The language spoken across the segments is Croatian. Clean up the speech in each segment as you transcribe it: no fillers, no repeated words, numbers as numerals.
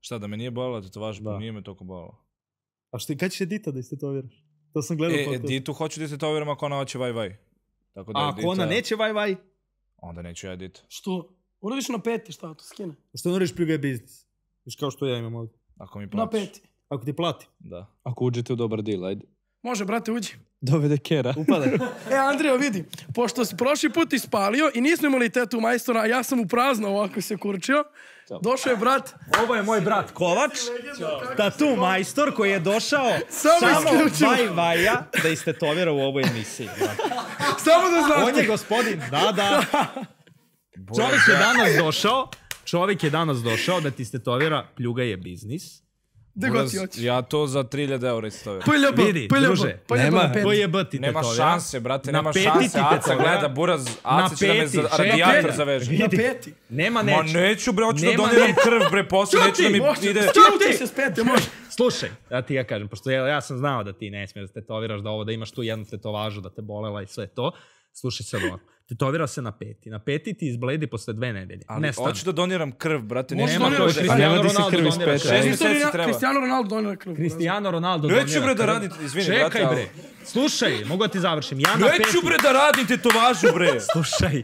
Šta, da me nije bolila tetovaža, pa nije me toliko bolila. A kad ćeš Edita da istetoviraš? To sam gledao. Editu hoću da istetoviram ako ona hoće vaj. A ako ona neće vaj? Onda neću ja Edit. Što? Uradiš na peti, šta to skine? Što ne uradiš prije biznis? Viš kao što ja imam ovdje. Ako mi platiš. Na peti. Ako ti plati? Da. Ako uđete u dobar deal, ajde. Može, brate, uđi. Dovede kera. Upadaj. Andrija, vidi, pošto si prošli put ispalio i nismo imali tetu majstora, a ja sam u prazno ovako se kurčio, došao je brat. Ovo je moj brat Kovač, tatu majstor koji je došao samo vaja da istetovira u ovoj emisiji. Samo da znaš. On je gospodin, da. Čovjek je danas došao da ti istetovira Pljuga je biznis. Ja to za 3000 eura istetoviram. Vidi, druže, nema PJB ti nema tetovira. šanse, brate, nema šanse. Aca gleda buraz, Aca će da me za radijator zaveže. Na peti. Nema Ma neću bre, hoću da doniram krv bre, posle neću da mi ide... Čuti se s pete, može. Slušaj, da ti ja kažem, pošto ja sam znao da ti ne smiješ da tetoviraš, da imaš tu jednu tetovažu, da te bolela i sve to. Slušaj se ovako. Tetovira se na peti. Na peti ti izbledi posle 2 nedelje. Ali hoću da doniram krv, brate. Nema to, Cristiano Ronaldo donira 6 mjeseci treba. Cristiano Ronaldo donira krv. Cristiano Ronaldo donira krv. Neću bre da radim, izvini, brate. Čekaj bre. Slušaj, mogu da ti završim. Ja na peti... Neću bre da radim tetovažu bre. Slušaj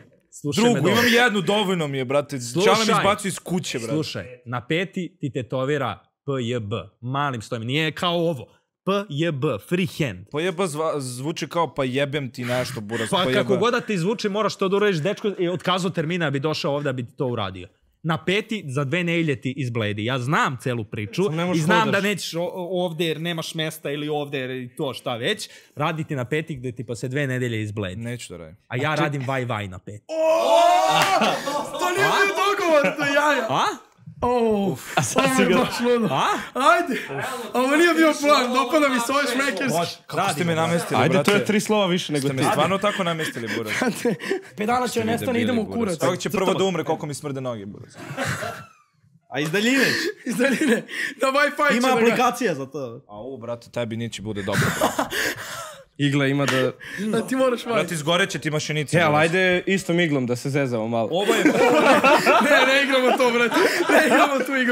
drugu, imam jednu, dovoljno mi je, brate. Čala mi izbacu iz kuće, brate. Slušaj, na peti ti tetovira PJB. Malim stojim. Nije kao ovo. PJB, free hand. PJB zvuči kao pa jebem ti nešto, buraz. Pa kako god da ti zvuči, moraš to da uradiš, dečko je otkazao termina da bi došao ovdje da bi ti to uradio. Na peti za 2 nedelje ti izbledi. Ja znam celu priču i znam da nećeš ovdje jer nemaš mesta ili ovdje jer to šta već. Raditi na peti gdje ti posle 2 nedelje izbledi. Neću da radim. A ja radim vaj na peti. To nije bio dogovor, to je jaja. A? A sad si ga... Ajde! Ovo nije bio plan, dopada mi se ovaj šmekerski. Kako ste me namestili, brate? Ajde, to je 3 slova više nego ti. Ste me stvarno tako namestili, buraz. 5 dana će nestane, idemo u kurac. Ovdje će prvo da umre koliko mi smrde noge, buraz. A iz daljine? Iz daljine. Na Wi-Fi ima aplikacija za to. A ovo, brate, tebi neće bude dobro, brate. Igla ima da... Da ti moraš vajati. Brate, izgoreće ti mašinice. Ali ajde istom iglom da se zezamo malo. Ovo je... Ne igramo to, brate. Ne igramo tu igru.